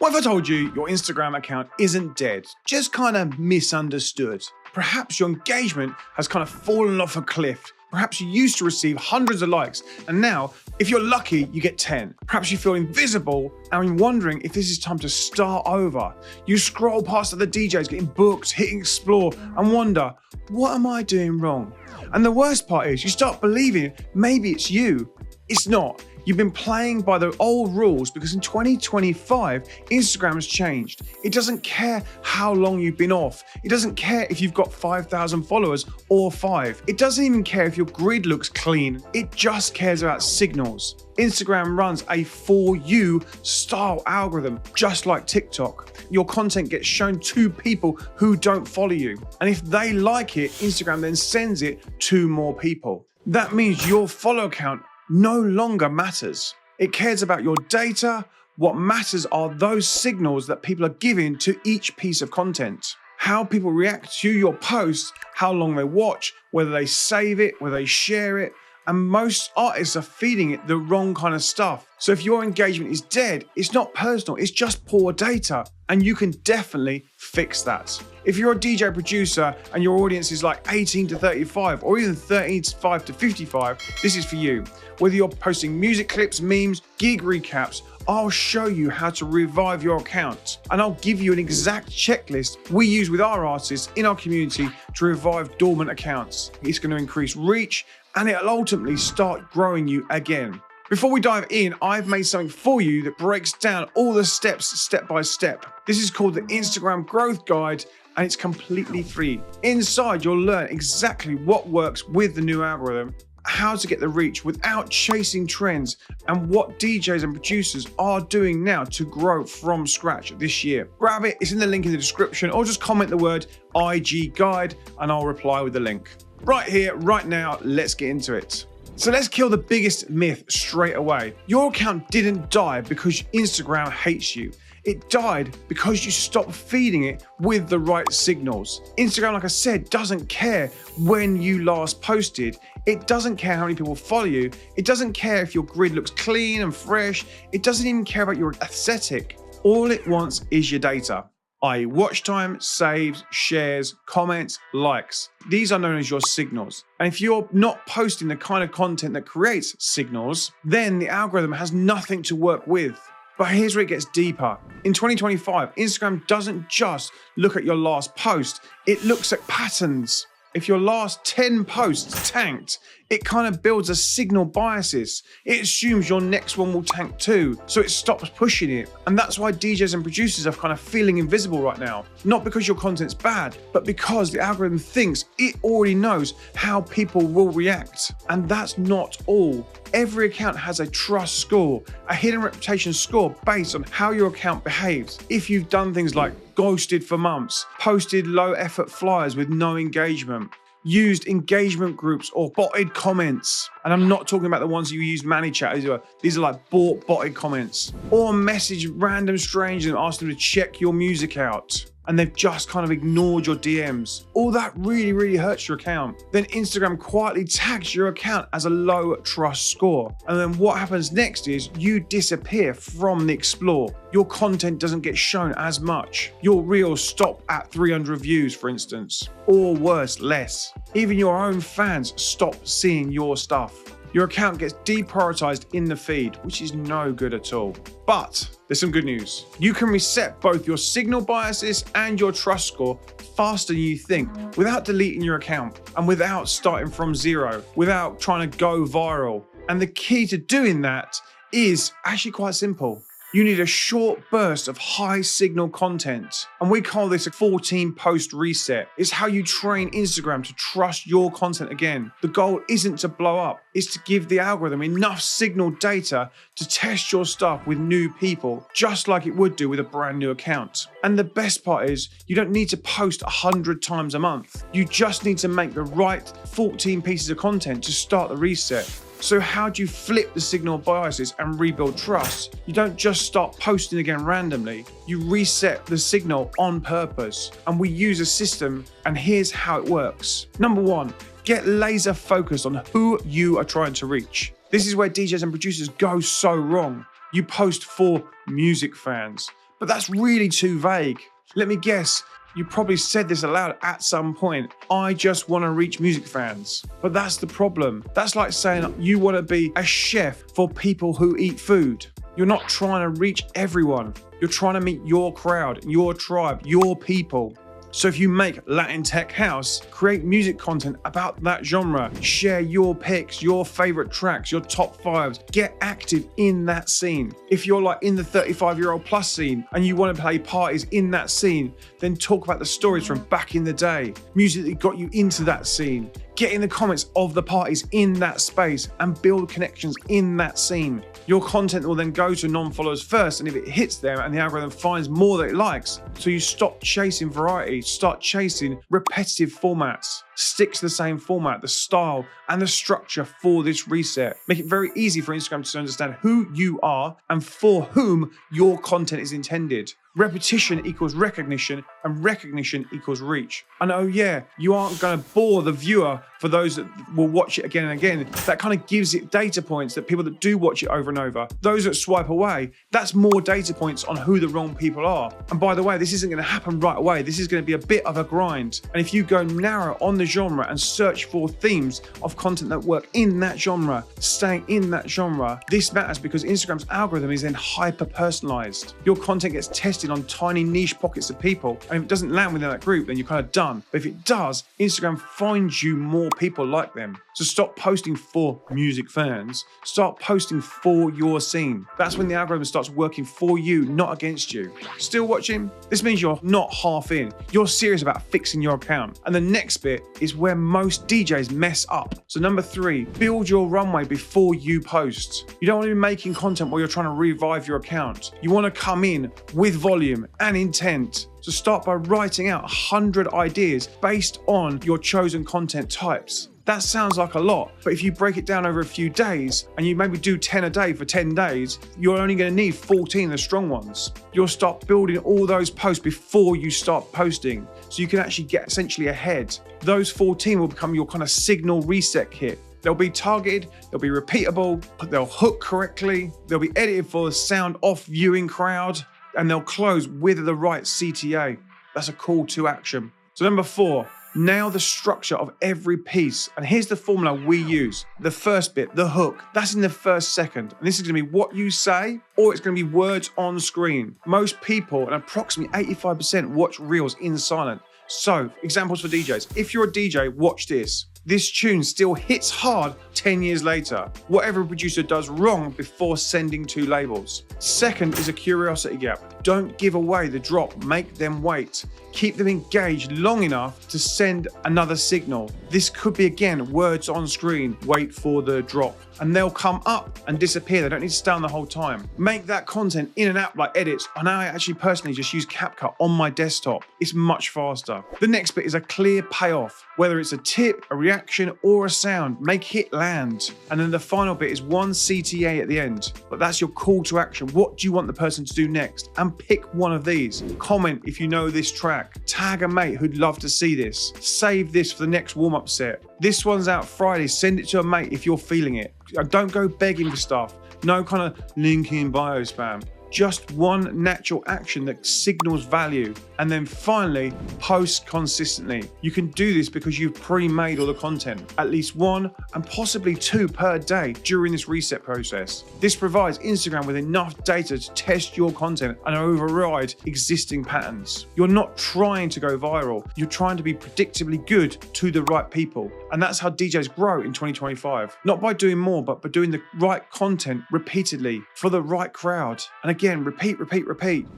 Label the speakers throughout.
Speaker 1: What if I told you your Instagram account isn't dead, just kind of misunderstood? Perhaps your engagement has kind of fallen off a cliff. Perhaps you used to receive hundreds of likes, and now, if you're lucky, you get 10. Perhaps you feel invisible and you're wondering if this is time to start over. You scroll past other DJs getting booked, hitting explore, and wonder, what am I doing wrong? And the worst part is you start believing maybe it's you. It's not. You've been playing by the old rules because in 2025, Instagram has changed. It doesn't care how long you've been off. It doesn't care if you've got 5,000 followers or 5. It doesn't even care if your grid looks clean. It just cares about signals. Instagram runs a for you style algorithm, just like TikTok. Your content gets shown to people who don't follow you. And if they like it, Instagram then sends it to more people. That means your follow count no longer matters. It cares about your data. What matters are those signals that people are giving to each piece of content. How people react to your posts, how long they watch, whether they save it, whether they share it. And most artists are feeding it the wrong kind of stuff. So if your engagement is dead, it's not personal, it's just poor data. And you can definitely fix that. If you're a DJ producer and your audience is like 18 to 35 or even 35 to 55, this is for you. Whether you're posting music clips, memes, gig recaps, I'll show you how to revive your account. And I'll give you an exact checklist we use with our artists in our community to revive dormant accounts. It's going to increase reach and it'll ultimately start growing you again. Before we dive in, I've made something for you that breaks down all the steps step by step. This is called the Instagram Growth Guide and it's completely free. Inside, you'll learn exactly what works with the new algorithm, how to get the reach without chasing trends, and what DJs and producers are doing now to grow from scratch this year. Grab it, it's in the link in the description, or just comment the word IG Guide and I'll reply with the link. Right here, right now, let's get into it. So let's kill the biggest myth straight away. Your account didn't die because Instagram hates you. It died because you stopped feeding it with the right signals. Instagram, like I said, doesn't care when you last posted. It doesn't care how many people follow you. It doesn't care if your grid looks clean and fresh. It doesn't even care about your aesthetic. All it wants is your data, i.e. watch time, saves, shares, comments, likes. These are known as your signals. And if you're not posting the kind of content that creates signals, then the algorithm has nothing to work with. But here's where it gets deeper. In 2025, Instagram doesn't just look at your last post, it looks at patterns. If your last 10 posts tanked, it kind of builds a signal biases. It assumes your next one will tank too, so it stops pushing it. And that's why DJs and producers are kind of feeling invisible right now. Not because your content's bad, but because the algorithm thinks it already knows how people will react. And that's not all. Every account has a trust score, a hidden reputation score based on how your account behaves. If you've done things like ghosted for months, posted low effort flyers with no engagement, used engagement groups or botted comments. And I'm not talking about the ones you use ManyChat. These are like botted comments. Or message random strangers and ask them to check your music out, and they've just kind of ignored your DMs. All that really hurts your account. Then Instagram quietly tags your account as a low trust score. And then what happens next is you disappear from the explore. Your content doesn't get shown as much. Your reels stop at 300 views, for instance, or worse, less. Even your own fans stop seeing your stuff. Your account gets deprioritized in the feed, which is no good at all. But there's some good news. You can reset both your signal biases and your trust score faster than you think without deleting your account and without starting from zero, without trying to go viral. And the key to doing that is actually quite simple. You need a short burst of high signal content. And we call this a 14 post reset. It's how you train Instagram to trust your content again. The goal isn't to blow up, it's to give the algorithm enough signal data to test your stuff with new people, just like it would do with a brand new account. And the best part is you don't need to post 100 times a month. You just need to make the right 14 pieces of content to start the reset. So how do you flip the signal biases and rebuild trust? You don't just start posting again randomly. You reset the signal on purpose. And we use a system, and here's how it works. Number one, get laser focused on who you are trying to reach. This is where DJs and producers go so wrong. You post for music fans, But that's really too vague. Let me guess, you probably said this aloud at some point. I just want to reach music fans. But that's the problem. That's like saying you want to be a chef for people who eat food. You're not trying to reach everyone. You're trying to meet your crowd, your tribe, your people. So if you make Latin tech house, create music content about that genre, share your picks, your favorite tracks, your top fives, get active in that scene. If you're like in the 35-year-old plus scene and you want to play parties in that scene, then talk about the stories from back in the day, music that got you into that scene. Get in the comments of the parties in that space and build connections in that scene. Your content will then go to non-followers first, and if it hits them and the algorithm finds more that it likes, so you stop chasing variety, start chasing repetitive formats. Stick to the same format, the style and the structure for this reset. Make it very easy for Instagram to understand who you are and for whom your content is intended. Repetition equals recognition, and recognition equals reach. And oh yeah, you aren't going to bore the viewer for those that will watch it again and again. That kind of gives it data points that people that do watch it over and over, those that swipe away, that's more data points on who the wrong people are. And by the way, this isn't going to happen right away. This is going to be a bit of a grind. And if you go narrow on the genre and search for themes of content that work in that genre, staying in that genre, this matters because Instagram's algorithm is then hyper personalized. Your content gets tested on tiny niche pockets of people, and if it doesn't land within that group, then you're kind of done. But if it does, Instagram finds you more people like them. So stop posting for music fans, start posting for your scene. That's when the algorithm starts working for you, not against you. Still watching? This means you're not half in. You're serious about fixing your account. And the next bit is where most DJs mess up. So number 3, build your runway before you post. You don't want to be making content while you're trying to revive your account. You want to come in with volume and intent. So start by writing out 100 ideas based on your chosen content types. That sounds like a lot, but if you break it down over a few days and you maybe do 10 a day for 10 days, you're only going to need 14 of the strong ones. You'll start building all those posts before you start posting, so you can actually get essentially ahead. Those 14 will become your kind of signal reset kit. They'll be targeted, they'll be repeatable, they'll hook correctly, they'll be edited for the sound off viewing crowd, and they'll close with the right CTA. That's a call to action. So number 4, nail the structure of every piece. And here's the formula we use. The first bit, the hook, that's in the first second. And this is gonna be what you say, or it's gonna be words on screen. Most people, and approximately 85%, watch reels in silent. So, examples for DJs. If you're a DJ, watch this. This tune still hits hard 10 years later. Whatever a producer does wrong before sending to labels. Second is a curiosity gap. Don't give away the drop, make them wait. Keep them engaged long enough to send another signal. This could be, again, words on screen, wait for the drop. And they'll come up and disappear. They don't need to stay on the whole time. Make that content in an app like Edits. I know I actually personally just use CapCut on my desktop. It's much faster. The next bit is a clear payoff. Whether it's a tip, a reaction, or a sound, make it land. And then the final bit is one CTA at the end. But that's your call to action. What do you want the person to do next? And pick one of these. Comment if you know this track. Tag a mate who'd love to see this. Save this for the next warm-up set. This one's out Friday. Send it to a mate if you're feeling it. Don't go begging for stuff. No kind of link in bio spam. Just one natural action that signals value. And then finally, post consistently. You can do this because you've pre-made all the content, at least 1 and possibly 2 per day during this reset process. This provides Instagram with enough data to test your content and override existing patterns. You're not trying to go viral. You're trying to be predictably good to the right people. And that's how DJs grow in 2025. Not by doing more, but by doing the right content repeatedly for the right crowd. And again, repeat.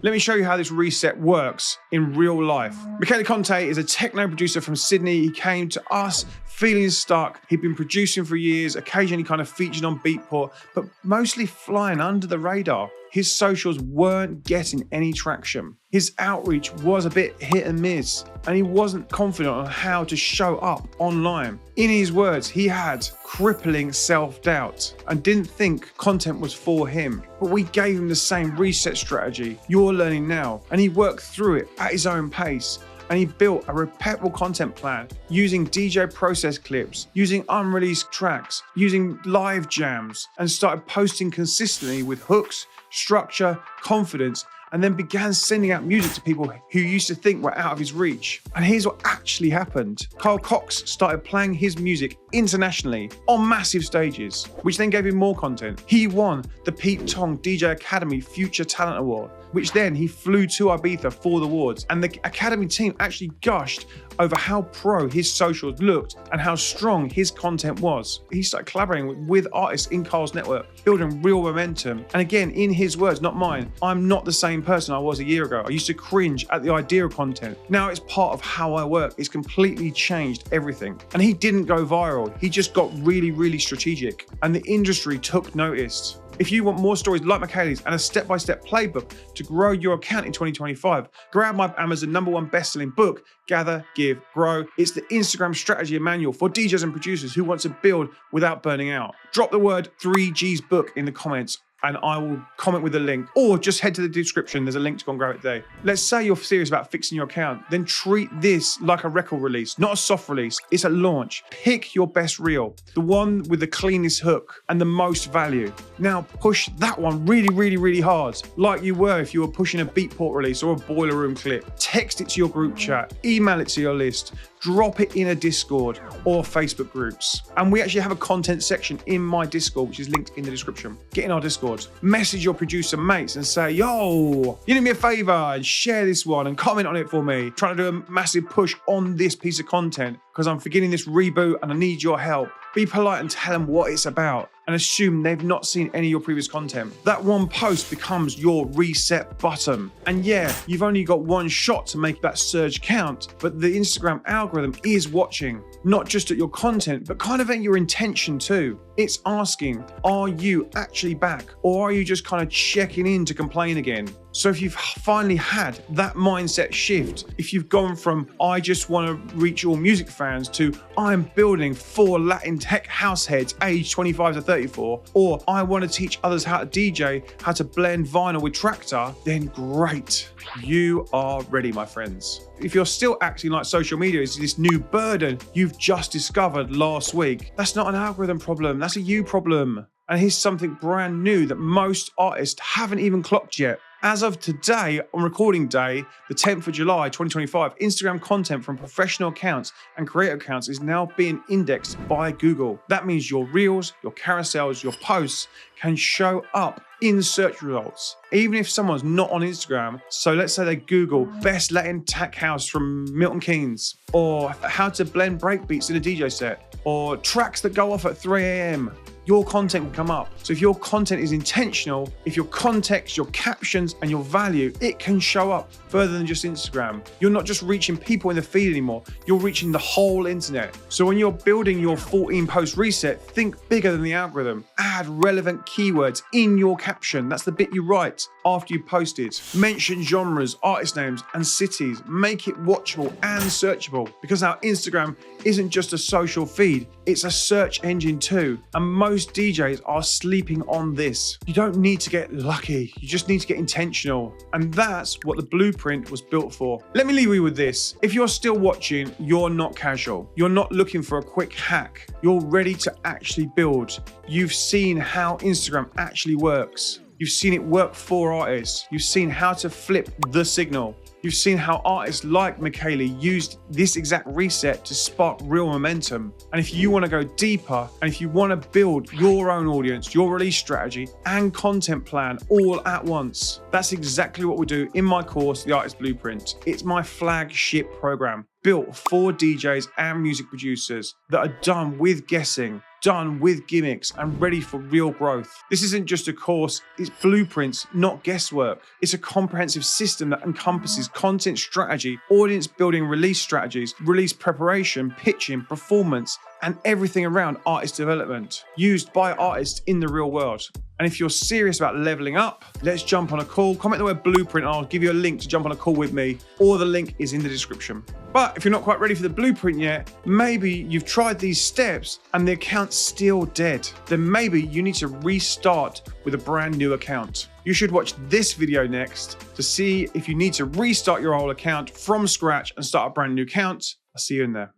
Speaker 1: Let me show you how this reset works in real life. Michele Conte is a techno producer from Sydney. He came to us feeling stuck. He'd been producing for years, occasionally kind of featured on Beatport, but mostly flying under the radar. His socials weren't getting any traction. His outreach was a bit hit and miss, and he wasn't confident on how to show up online. In his words, he had crippling self-doubt and didn't think content was for him. But we gave him the same reset strategy you're learning now, and he worked through it at his own pace. And he built a repeatable content plan using DJ process clips, using unreleased tracks, using live jams, and started posting consistently with hooks, structure, confidence, and then began sending out music to people who used to think were out of his reach. And here's what actually happened. Kyle Cox started playing his music internationally on massive stages, which then gave him more content. He won the Pete Tong DJ Academy Future Talent Award, which then he flew to Ibiza for the awards. And the Academy team actually gushed over how pro his socials looked and how strong his content was. He started collaborating with artists in Kyle's network, building real momentum. And again, in his words, not mine, I'm not the same person I was a year ago. I used to cringe at the idea of content. Now it's part of how I work. It's completely changed everything. And he didn't go viral. He just got really, really strategic. And the industry took notice. If you want more stories like Michaela's and a step-by-step playbook to grow your account in 2025, grab my Amazon #1 best-selling book, Gather, Give, Grow. It's the Instagram strategy manual for DJs and producers who want to build without burning out. Drop the word 3G's book in the comments and I will comment with a link, or just head to the description. There's a link to go and grab it today. Let's say you're serious about fixing your account, then treat this like a record release, not a soft release. It's a launch. Pick your best reel, the one with the cleanest hook and the most value. Now push that one really, really, really hard, like you were if you were pushing a Beatport release or a Boiler Room clip. Text it to your group chat, email it to your list, drop it in a Discord or Facebook groups. And we actually have a content section in my Discord, which is linked in the description. Get in our Discord, message your producer mates and say, yo, you do me a favor and share this one and comment on it for me. Trying to do a massive push on this piece of content because I'm beginning this reboot and I need your help. Be polite and tell them what it's about and assume they've not seen any of your previous content. That one post becomes your reset button. And yeah, you've only got one shot to make that surge count, but the Instagram algorithm is watching, not just at your content, but kind of at your intention too. It's asking, are you actually back? Or are you just kind of checking in to complain again? So if you've finally had that mindset shift, if you've gone from, I just want to reach all music fans to, I'm building 4 Latin tech house heads aged 25 to 34, or I want to teach others how to DJ, how to blend vinyl with Traktor, then great. You are ready, my friends. If you're still acting like social media is this new burden you've just discovered last week, that's not an algorithm problem, that's a you problem. And here's something brand new that most artists haven't even clocked yet. As of today, on recording day, the 10th of July, 2025, Instagram content from professional accounts and creator accounts is now being indexed by Google. That means your reels, your carousels, your posts can show up in search results, even if someone's not on Instagram. So let's say they Google best Latin tech house from Milton Keynes, or how to blend breakbeats in a DJ set, or tracks that go off at 3 a.m. Your content will come up. So if your content is intentional, if your context, your captions, and your value, it can show up further than just Instagram. You're not just reaching people in the feed anymore, you're reaching the whole internet. So when you're building your 14 post reset, think bigger than the algorithm. Add relevant keywords in your caption. That's the bit you write after you posted. Mention genres, artist names, and cities. Make it watchable and searchable, because now Instagram isn't just a social feed, it's a search engine too. And most DJs are sleeping on this. You don't need to get lucky, you just need to get intentional. And that's what the blueprint was built for. Let me leave you with this. If you're still watching, you're not casual. You're not looking for a quick hack. You're ready to actually build. You've seen how Instagram actually works. You've seen it work for artists. You've seen how to flip the signal. You've seen how artists like Michaela used this exact reset to spark real momentum. And if you want to go deeper, and if you want to build your own audience, your release strategy and content plan all at once, that's exactly what we do in my course, The Artist Blueprint. It's my flagship program built for DJs and music producers that are done with guessing, done with gimmicks, and ready for real growth. This isn't just a course, it's blueprints, not guesswork. It's a comprehensive system that encompasses content strategy, audience building, release strategies, release preparation, pitching, performance, and everything around artist development, used by artists in the real world. And if you're serious about leveling up, let's jump on a call. Comment the word blueprint and I'll give you a link to jump on a call with me, or the link is in the description. But if you're not quite ready for the blueprint yet, maybe you've tried these steps and the account's still dead, then maybe you need to restart with a brand new account. You should watch this video next to see if you need to restart your whole account from scratch and start a brand new account. I'll see you in there.